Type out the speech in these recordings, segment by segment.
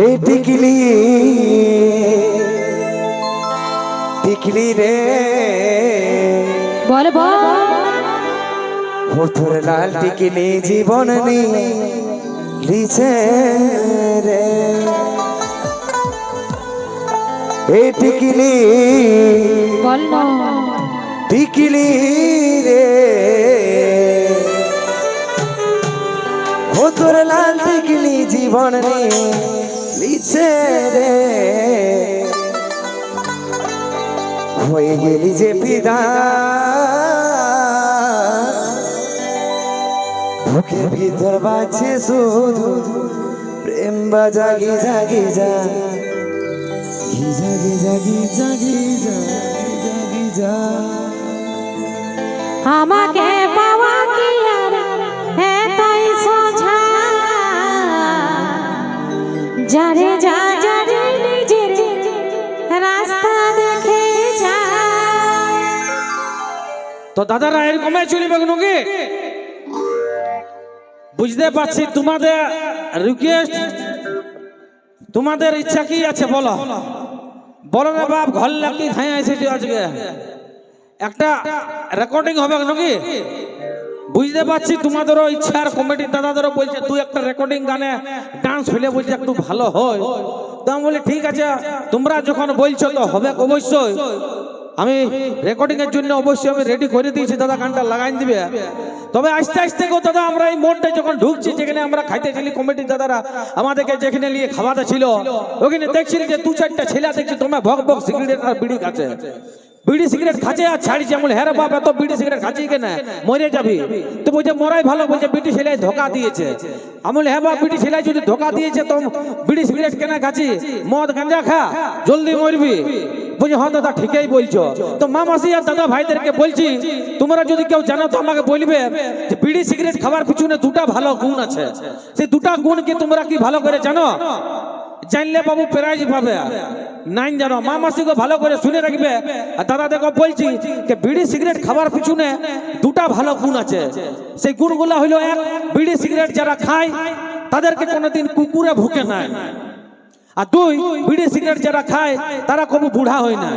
এই টিকলি টিকলি রে বল বল তোর লাল টিকলি জীবন নিয়ে লিছে রে এই টিকলি বল না টিকলি রে তোর লাল টিকলি জীবন নিয়ে লিছে রে হয়ে গেলি যে পিতা বুকের ভিতর বাজছে শুধু প্রেম বাজাগি জাগি যা জাগি জাগি জাগি জাগি যা আমাকে পাওয়া কি আর এতই সোজা যারে যা যারে নিজের রাস্তা দেখে যা। তো দাদারা এরকমই চলবে নাকি? বুঝতে পারছি তোমাদের রিকোয়েস্ট, তোমাদের ইচ্ছা কি আছে বলো বলো না বাপ। ঘর লাগি খাই এসেছি আজকে একটা রেকর্ডিং হবে নাকি? বুঝতে পারছি তোমাদেরও ইচ্ছা, আর কমিটির দাদাদেরও বলছে তুই একটা রেকর্ডিং গানে ডান্স হইলে বলছে একটু ভালো হয়। তো আমি বলি ঠিক আছে, তোমরা যখন বলছো তো হবে অবশ্যই। আমি রেকর্ডিং এর জন্য অবশ্যই আমি রেডি করে দিয়েছি, দাদা গানটা লাগাই দিবে। তবে আস্তে আস্তে গো দাদা আমরা এই মোড়টা যখন ঢুকছি, যেখানে আমরা খাইতে ছিলি, কমিটির দাদারা আমাদেরকে যেখানে নিয়ে খাওয়াতে ছিল, ওখানে দেখছিলি যে দু চারটা ছেলে দেখছি তোমরা ভক ভক সিগারেট আর বিড়ি খাচ্ছে, বিড়ি সিগারেট খাচ্ছে আর ছাড়িছে। আমি হ্যাঁ বাপ এত বিড়ি সিগারেট খাচ্ছি কেন, মরে যাবি? তো বলছে মরাই ভালো, বলছে বিড়ি ছেলে ধোকা দিয়েছে। আমি হ্যাঁ বাপ বিড়ি ছেলে যদি ধোকা দিয়েছে তো বিড়ি সিগারেট কেন খাচ্ছি? মদ গাঁজা খা, জলদি মরবি। বলছি হ্যাঁ দাদা ঠিকই বলছো। তো মা মাসি আর দাদা ভাইদেরকে বলছি তোমরা যদি কেউ জানো তো আমাকে বলবে যে বিড়ি সিগারেট খাওয়ার পিছনে দুটা ভালো গুণ আছে। সেই দুটা গুণ কি তোমরা কি ভালো করে জানো? জানলে বাবু প্রাইজ পাবে, নাই জানো মা মাসিকে ভালো করে শুনে রাখবে। আর দাদা দেখো বলছি যে বিড়ি সিগারেট খাওয়ার পিছনে দুটা ভালো গুণ আছে। সেই গুণগুলো হইলো, এক, বিড়ি সিগারেট যারা খায় তাদেরকে কোনোদিন কুকুরে ভুকে নাই। আর দুই, বিড়ি সিগারেট যারা খায় তারা কবু বুড়া হয় না।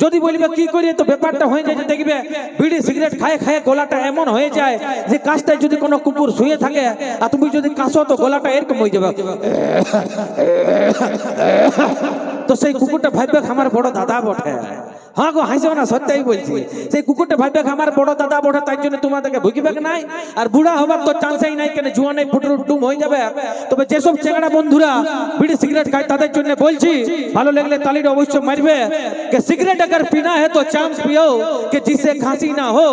যদি বলবে কি করি, তো ব্যাপারটা হয়ে যায় যে দেখবে বিড়ি সিগারেট খায় খায় গলাটা এমন হয়ে যায় যে কাছটায় যদি কোনো কুকুর শুয়ে থাকে আর তুমি যদি কাশো তো গলাটা এরকম হয়ে যাবে। তো সেই কুকুরটা ভাববে আমার বড় দাদা বটে। হ্যাঁ গো হাসো না, সত্যিই বলছি। সেই কুকুরটা ভাববে আমার বড় দাদা বটে, তাই জন্য তোমাদেরকে ভুগিবে নাই। আর বুড়া হবার তো চান্সই নাই, কেন জুয়ানে ফুটুম হয়ে যাবে। তবে যেসব চেংড়া বন্ধুরা বিড়ি সিগারেট খায় তাদের জন্য বলছি, ভালো লাগলে তালিটা অবশ্যই মারবে। कि सिगरेट अगर पीना है तो चाम्स पियो कि जिससे खांसी ना हो,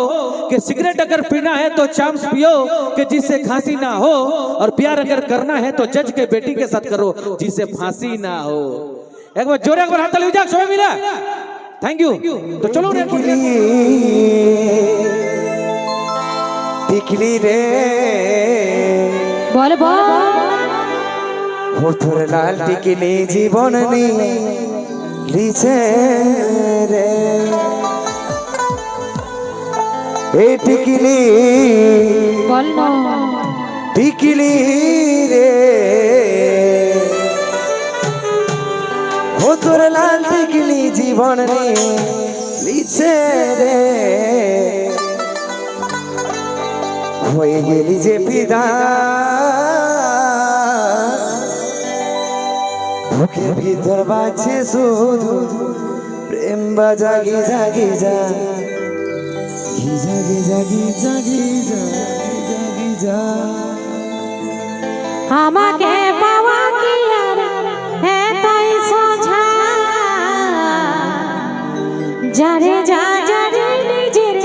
कि सिगरेट अगर पीना है तो चाम्स पियो कि जिससे खांसी ना हो, और प्यार अगर करना है तो जज के बेटी के साथ करो जिससे फांसी ना हो। एक बार जोरे एक बार हाथ ताली बजाओ सभी मिले। Thank you. तो चलो টিকলি রে বল বল তোর লাল টিকলি জীবন নিয়ে লিছে রে এই টিকলি বল না টিকলি রে তোর লাল টিকলি জীবন নিয়ে লিছে রে হয়ে গেলি যে পিতা বুকের ভিতর বাজছে শুধু প্রেম বাজাগি জাগি যা জাগি জাগি জাগি জাগি যা। আমাকে পাওয়া কি আর এতই সোজা যারে যা যারে নিজের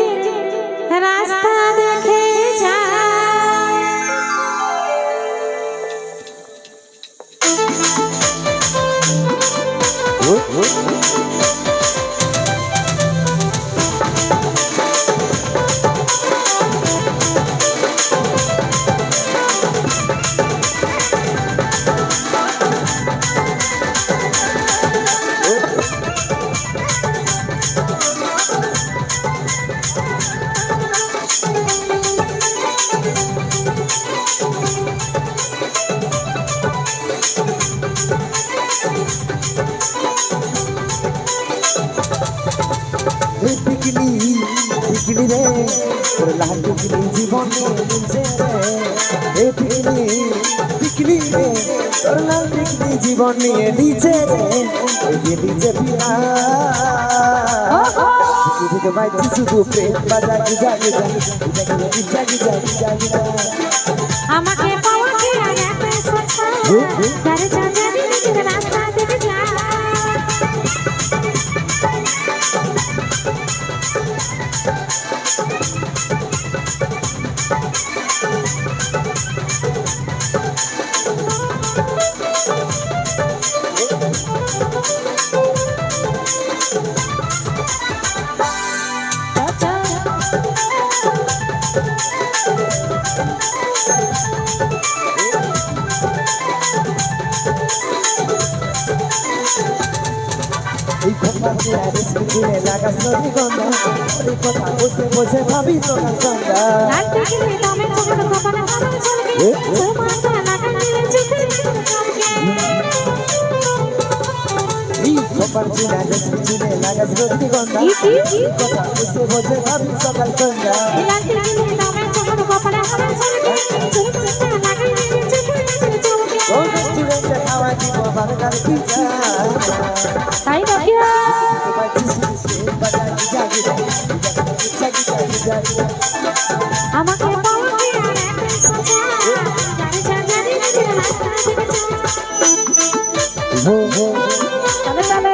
রাস্তা দেখে যা। তোর লাল টিকলি জীবন নিয়ে নিচে রে এ টিকলি টিকলি রে তোর লাল টিকলি জীবন নিয়ে নিচে রে এই যে নিচে পিয়া টিকলি বাইছি শুধু প্রেম বাজা Giza Giza Giza Giza Giza Giza আমাকে পাওয়া কি আর এত সোচা যারে যা জানি নিজের রাস্তা দেখে যা এই কথা আরে স্কুলে লাগাস নদী গন্ধা এই কথা বসে বসে ভাবি সোনার সন্ধ্যা লাল টিকলি দামে ছোট কপালে আমার চলকে সুমাতা লাগাইলে চোখে চমকে এই খবর আরে স্কুলে লাগাস নদী গন্ধা এই কথা বসে বসে ভাবি সকাল সন্ধ্যা লাল টিকলি দামে ছোট কপালে আমার চলকে সুমাতা লাগাইলে চোখে চমকে ও রেস্টুরেন্টে খাওয়া দিব বারকার পিজা তাই নাকি আমাকে পাওয়া কি আর এত সোচা যারে যা জানি নিজের রাস্তা দেখে যা চলে চলে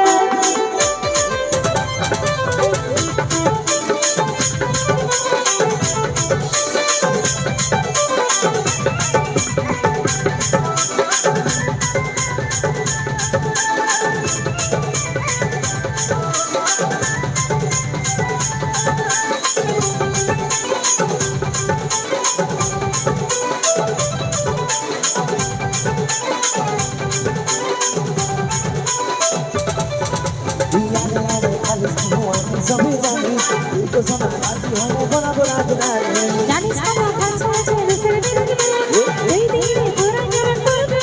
জানিস কত খরচ হয়েছে রূপের বিনিময়ে এই দিনে পুরো জীবন করবে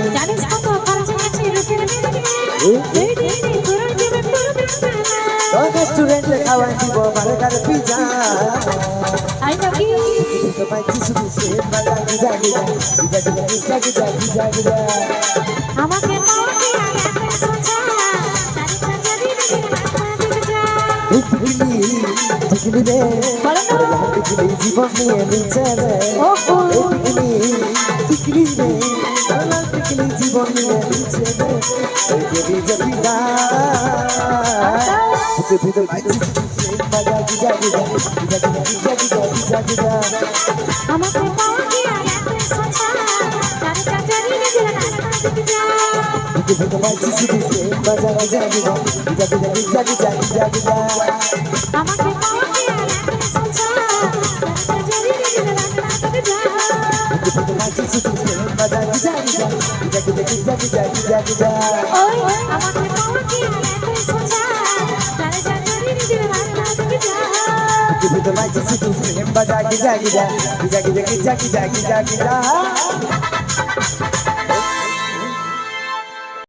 জানিস কত খরচ হয়েছে রূপের বিনিময়ে এই দিনে পুরো জীবন করবে রেস্টুরেন্টে খাওয়া দিব বারকার পিজা তাই নাকি তো পাইছি শুধু সে বাজা Giza Giza Giza Giza Giza Giza আমাকে পাওয়া কি আর এত সোচা যারে যা জানি নিজের রাস্তা দেখে যা টিকলি টিকলি রে বলো না টিকলি জীবন নিয়ে নিচে রে ওহো টিকলি টিকলি রে টিকলি জীবন নিয়ে নিচে রে এই যে গিজা গিজা ভিতর ভিতর পাইছি বাজা Giza Giza Giza Giza Giza Giza Giza আমাকে পাওয়া কি আর এত সোচা যারে যা জানি নিজের রাস্তা দেখে যা ভিতর পাইছি শুধু সে বাজা Giza Giza Giza Giza Giza Giza Giza আমাকে পাওয়া কি আর এত সোচা যারে যা জানি নিজের রাস্তা দেখে যা ভিতর পাইছি শুধু সে বাজা Giza Giza Giza Giza Giza Giza ওই আমাকে পাওয়া কি আর এত সোচা যারে যা জানি নিজের রাস্তা দেখে যা ভিতর পাইছি শুধু সে বাজা Giza Giza Giza Giza Giza Giza Giza